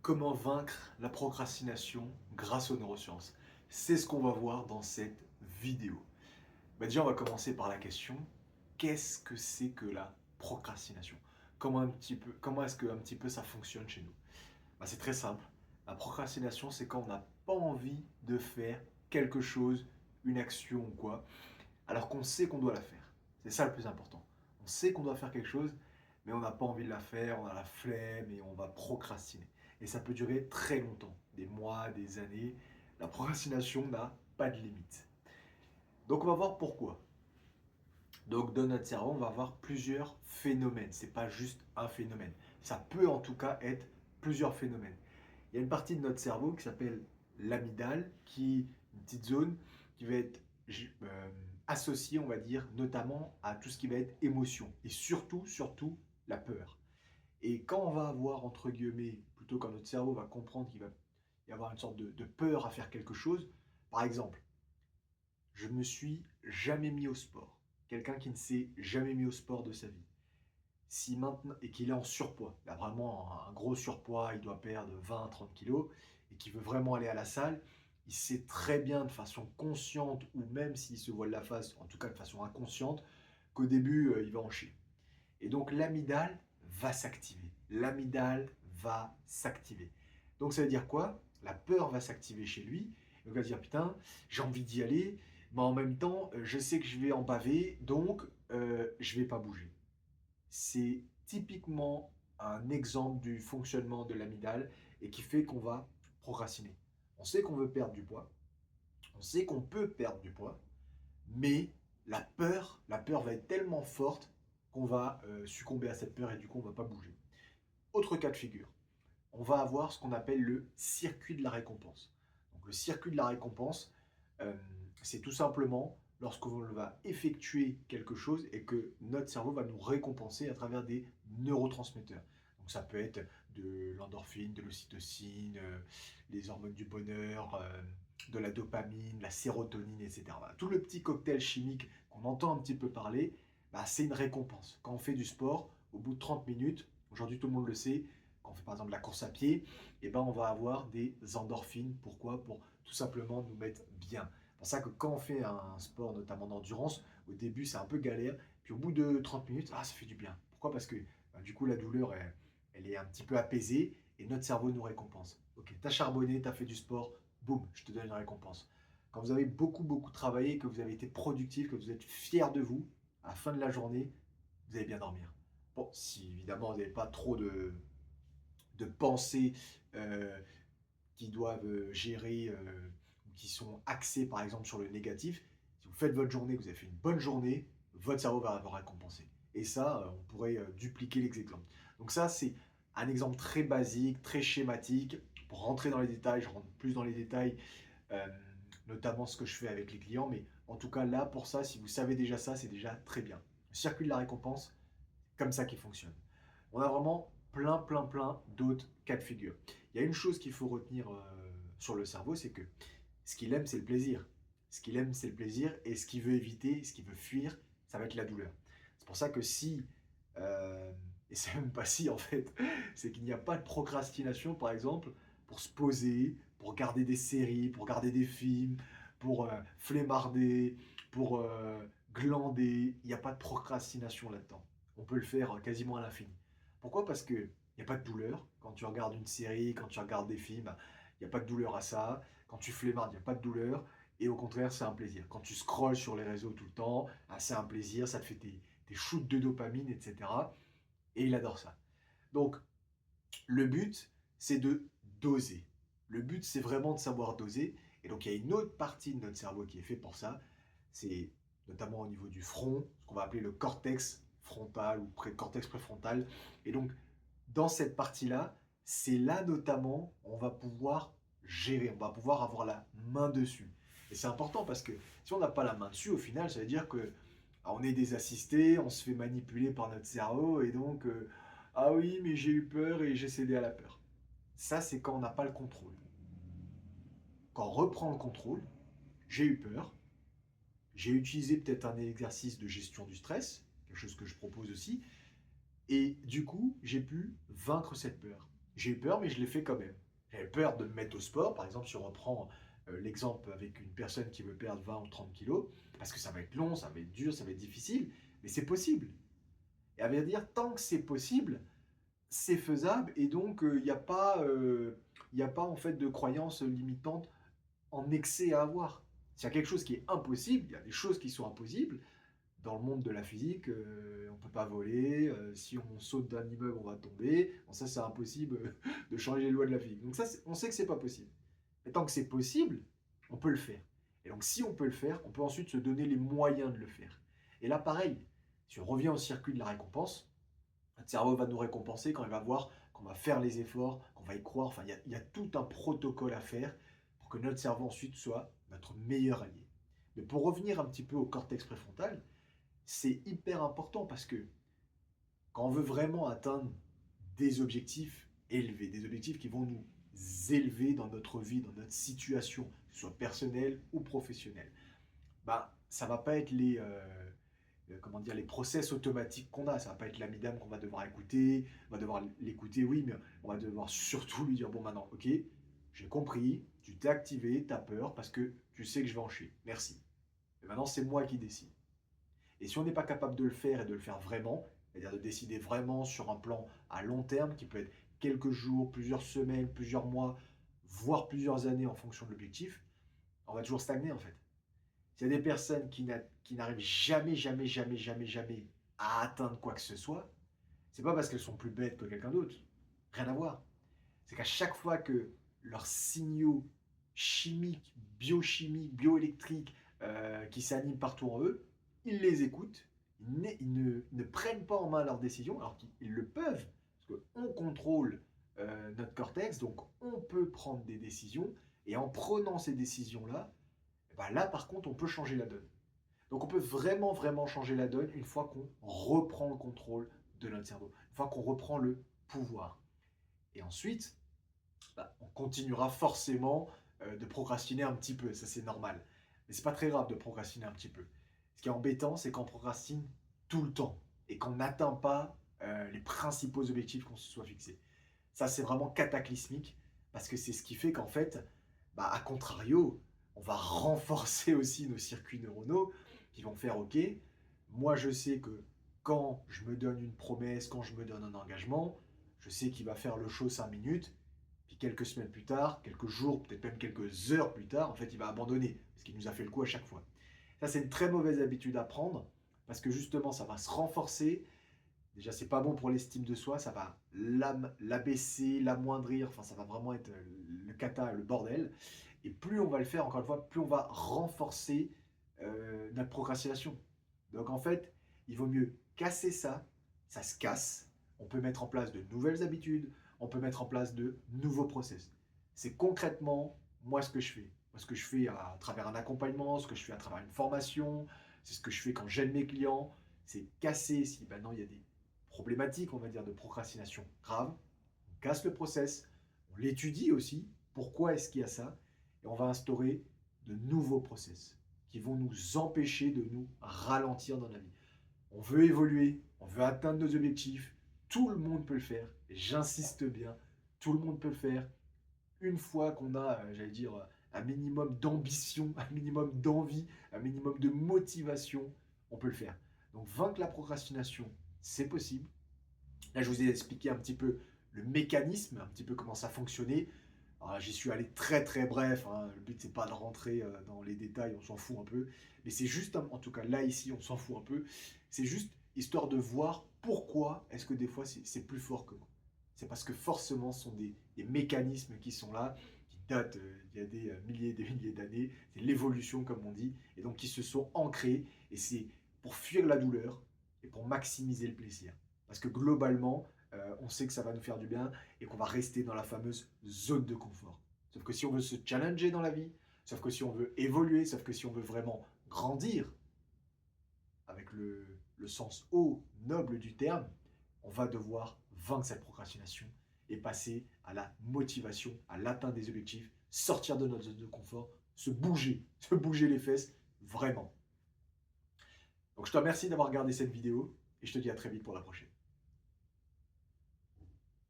Comment vaincre la procrastination grâce aux neurosciences? C'est ce qu'on va voir dans cette vidéo. Déjà, on va commencer par la question, qu'est-ce que c'est que la procrastination? Comment est-ce que un petit peu ça fonctionne chez nous? C'est très simple. La procrastination, c'est quand on n'a pas envie de faire quelque chose, une action ou quoi, alors qu'on sait qu'on doit la faire. C'est ça le plus important. On sait qu'on doit faire quelque chose, mais on n'a pas envie de la faire, on a la flemme et on va procrastiner. Et ça peut durer très longtemps, des mois, des années. La procrastination n'a pas de limite. Donc on va voir pourquoi. Donc dans notre cerveau, on va avoir plusieurs phénomènes. C'est pas juste un phénomène. Ça peut en tout cas être plusieurs phénomènes. Il y a une partie de notre cerveau qui s'appelle l'amygdale, qui est une petite zone qui va être euh, associée, on va dire, notamment à tout ce qui va être émotion et surtout la peur. Et quand on va avoir, entre guillemets, plutôt quand notre cerveau va comprendre qu'il va y avoir une sorte de peur à faire quelque chose, par exemple, je me suis jamais mis au sport. Quelqu'un qui ne s'est jamais mis au sport de sa vie. Si maintenant, et qu'il est en surpoids, il a vraiment un gros surpoids, il doit perdre 20-30 kilos, et qu'il veut vraiment aller à la salle, il sait très bien de façon consciente, ou même s'il se voile la face, en tout cas de façon inconsciente, qu'au début, il va en chier. Et donc l'amygdale va s'activer. L'amygdale va s'activer. Donc ça veut dire quoi? La peur va s'activer chez lui. Il va dire putain, j'ai envie d'y aller, mais en même temps, je sais que je vais en baver, donc je vais pas bouger. C'est typiquement un exemple du fonctionnement de l'amygdale et qui fait qu'on va procrastiner. On sait qu'on veut perdre du poids, on sait qu'on peut perdre du poids, mais la peur va être tellement forte qu'on va succomber à cette peur et du coup on ne va pas bouger. Autre cas de figure, on va avoir ce qu'on appelle le circuit de la récompense. Donc le circuit de la récompense, euh, c'est tout simplement lorsqu'on va effectuer quelque chose et que notre cerveau va nous récompenser à travers des neurotransmetteurs. Donc ça peut être de l'endorphine, de l'ocytocine, les hormones du bonheur, de la dopamine, la sérotonine, etc. Voilà. Tout le petit cocktail chimique qu'on entend un petit peu parler, c'est une récompense. Quand on fait du sport, au bout de 30 minutes, aujourd'hui tout le monde le sait, quand on fait par exemple de la course à pied, on va avoir des endorphines. Pourquoi? Pour tout simplement nous mettre bien. C'est pour ça que quand on fait un sport, notamment d'endurance, au début c'est un peu galère, puis au bout de 30 minutes, ça fait du bien. Pourquoi? Parce que du coup la douleur, elle est un petit peu apaisée et notre cerveau nous récompense. Ok, t'as charbonné, t'as fait du sport, boum, je te donne une récompense. Quand vous avez beaucoup travaillé, que vous avez été productif, que vous êtes fier de vous, à la fin de la journée, vous allez bien dormir. Bon, si évidemment vous n'avez pas trop de pensées euh, qui doivent gérer ou qui sont axées par exemple sur le négatif, si vous faites votre journée, que vous avez fait une bonne journée, votre cerveau va vous récompenser. Et ça, on pourrait dupliquer l'exemple. Donc ça, c'est un exemple très basique, très schématique. Pour rentrer dans les détails, je rentre plus dans les détails, euh, notamment ce que je fais avec les clients. Mais en tout cas, là, pour ça, si vous savez déjà ça, c'est déjà très bien. Le circuit de la récompense, comme ça qui fonctionne. On a vraiment plein d'autres cas de figure. Il y a une chose qu'il faut retenir sur le cerveau, c'est que ce qu'il aime, c'est le plaisir. Ce qu'il aime, c'est le plaisir, et ce qu'il veut éviter, ce qu'il veut fuir, ça va être la douleur. C'est pour ça que si, et c'est même pas si en fait, c'est qu'il n'y a pas de procrastination, par exemple, pour se poser, pour regarder des séries, pour regarder des films, pour flemmarder, pour glander. Il n'y a pas de procrastination là-dedans. On peut le faire quasiment à l'infini. Pourquoi? Parce qu'il n'y a pas de douleur. Quand tu regardes une série, quand tu regardes des films, il n'y a pas de douleur à ça. Quand tu flemmardes, il n'y a pas de douleur. Et au contraire, c'est un plaisir. Quand tu scrolles sur les réseaux tout le temps, c'est un plaisir, ça te fait tes shoots de dopamine, etc. Et il adore ça. Donc, le but, c'est de doser. Le but, c'est vraiment de savoir doser. Et donc, il y a une autre partie de notre cerveau qui est fait pour ça. C'est notamment au niveau du front, ce qu'on va appeler le cortex frontal ou cortex préfrontal. Et donc, dans cette partie-là, c'est là notamment on va pouvoir gérer, on va pouvoir avoir la main dessus. Et c'est important parce que si on n'a pas la main dessus, au final, ça veut dire que on est des assistés, on se fait manipuler par notre cerveau et donc ah oui, mais j'ai eu peur et j'ai cédé à la peur. Ça, c'est quand on n'a pas le contrôle. Quand on reprend le contrôle, j'ai eu peur, j'ai utilisé peut-être un exercice de gestion du stress, quelque chose que je propose aussi, et du coup, j'ai pu vaincre cette peur. J'ai eu peur, mais je l'ai fait quand même. J'avais peur de me mettre au sport. Par exemple, si on reprend l'exemple avec une personne qui veut perdre 20 ou 30 kilos, parce que ça va être long, ça va être dur, ça va être difficile, mais c'est possible. Et à vrai dire, tant que c'est possible, c'est faisable et donc il y a pas en fait de croyances limitantes en excès à avoir. S'il y a quelque chose qui est impossible, il y a des choses qui sont impossibles. Dans le monde de la physique, on ne peut pas voler, si on saute d'un immeuble, on va tomber. Bon, ça, c'est impossible de changer les lois de la physique. Donc ça, on sait que c'est pas possible. Mais tant que c'est possible, on peut le faire. Et donc si on peut le faire, on peut ensuite se donner les moyens de le faire. Et là, pareil, si on revient au circuit de la récompense, notre cerveau va nous récompenser quand il va voir qu'on va faire les efforts, qu'on va y croire. Enfin, il y a tout un protocole à faire pour que notre cerveau ensuite soit notre meilleur allié. Mais pour revenir un petit peu au cortex préfrontal, c'est hyper important parce que quand on veut vraiment atteindre des objectifs élevés, des objectifs qui vont nous élever dans notre vie, dans notre situation, que ce soit personnelle ou professionnelle, bah, ça va pas être comment dire, les process automatiques qu'on a. Ça va pas être l'amidame qu'on va devoir écouter. On va devoir l'écouter, oui, mais on va devoir surtout lui dire, bon, maintenant, ok, j'ai compris, tu t'es activé, tu as peur parce que tu sais que je vais en chier. Merci. Mais maintenant, c'est moi qui décide. Et si on n'est pas capable de le faire et de le faire vraiment, c'est-à-dire de décider vraiment sur un plan à long terme, qui peut être quelques jours, plusieurs semaines, plusieurs mois, voire plusieurs années en fonction de l'objectif, on va toujours stagner en fait. S'il y a des personnes qui n'arrivent jamais, jamais, jamais, jamais, jamais à atteindre quoi que ce soit, c'est pas parce qu'elles sont plus bêtes que quelqu'un d'autre. Rien à voir. C'est qu'à chaque fois que leurs signaux chimiques, biochimiques, bioélectriques qui s'animent partout en eux, ils les écoutent, ne prennent pas en main leurs décisions, alors qu'ils le peuvent, parce qu'on contrôle notre cortex, donc on peut prendre des décisions, et en prenant ces décisions-là, eh ben là par contre on peut changer la donne. Donc on peut vraiment, vraiment changer la donne une fois qu'on reprend le contrôle de notre cerveau, une fois qu'on reprend le pouvoir. Et ensuite, bah, on continuera forcément de procrastiner un petit peu, ça c'est normal. Mais c'est pas très grave de procrastiner un petit peu. Ce qui est embêtant, c'est qu'on procrastine tout le temps et qu'on n'atteint pas les principaux objectifs qu'on se soit fixés. Ça c'est vraiment cataclysmique parce que c'est ce qui fait qu'en fait, bah, à contrario, on va renforcer aussi nos circuits neuronaux qui vont faire OK, moi je sais que quand je me donne une promesse, quand je me donne un engagement, je sais qu'il va faire le show 5 minutes, puis quelques semaines plus tard, quelques jours, peut-être même quelques heures plus tard, en fait, il va abandonner, parce qu'il nous a fait le coup à chaque fois. Ça, c'est une très mauvaise habitude à prendre, parce que justement, ça va se renforcer. Déjà, c'est pas bon pour l'estime de soi, ça va l'abaisser, l'amoindrir, enfin, ça va vraiment être le cata, le bordel. Et plus on va le faire, encore une fois, plus on va renforcer notre procrastination. Donc, en fait, il vaut mieux casser ça, ça se casse. On peut mettre en place de nouvelles habitudes, on peut mettre en place de nouveaux process. C'est concrètement, moi, ce que je fais. Moi, ce que je fais à travers un accompagnement, ce que je fais à travers une formation, c'est ce que je fais quand j'aide mes clients, c'est casser si maintenant il y a des problématiques, on va dire, de procrastination grave. On casse le process, on l'étudie aussi, pourquoi est-ce qu'il y a ça, et on va instaurer de nouveaux process qui vont nous empêcher de nous ralentir dans la vie. On veut évoluer, on veut atteindre nos objectifs, tout le monde peut le faire, et j'insiste bien, tout le monde peut le faire, une fois qu'on a, j'allais dire, un minimum d'ambition, un minimum d'envie, un minimum de motivation, on peut le faire. Donc vaincre la procrastination, c'est possible. Là, je vous ai expliqué un petit peu le mécanisme, un petit peu comment ça fonctionnait. Alors, j'y suis allé très très bref, hein. Le but c'est pas de rentrer dans les détails, on s'en fout un peu. Mais c'est juste, en tout cas là ici, on s'en fout un peu. C'est juste histoire de voir pourquoi est-ce que des fois c'est plus fort que moi. C'est parce que forcément ce sont des mécanismes qui sont là, qui datent il y a des milliers et des milliers d'années. C'est l'évolution comme on dit, et donc qui se sont ancrés. Et c'est pour fuir la douleur et pour maximiser le plaisir. Parce que globalement, on sait que ça va nous faire du bien et qu'on va rester dans la fameuse zone de confort. Sauf que si on veut se challenger dans la vie, sauf que si on veut évoluer, sauf que si on veut vraiment grandir, avec le sens haut, noble du terme, on va devoir vaincre cette procrastination et passer à la motivation, à l'atteinte des objectifs, sortir de notre zone de confort, se bouger les fesses, vraiment. Donc je te remercie d'avoir regardé cette vidéo et je te dis à très vite pour la prochaine.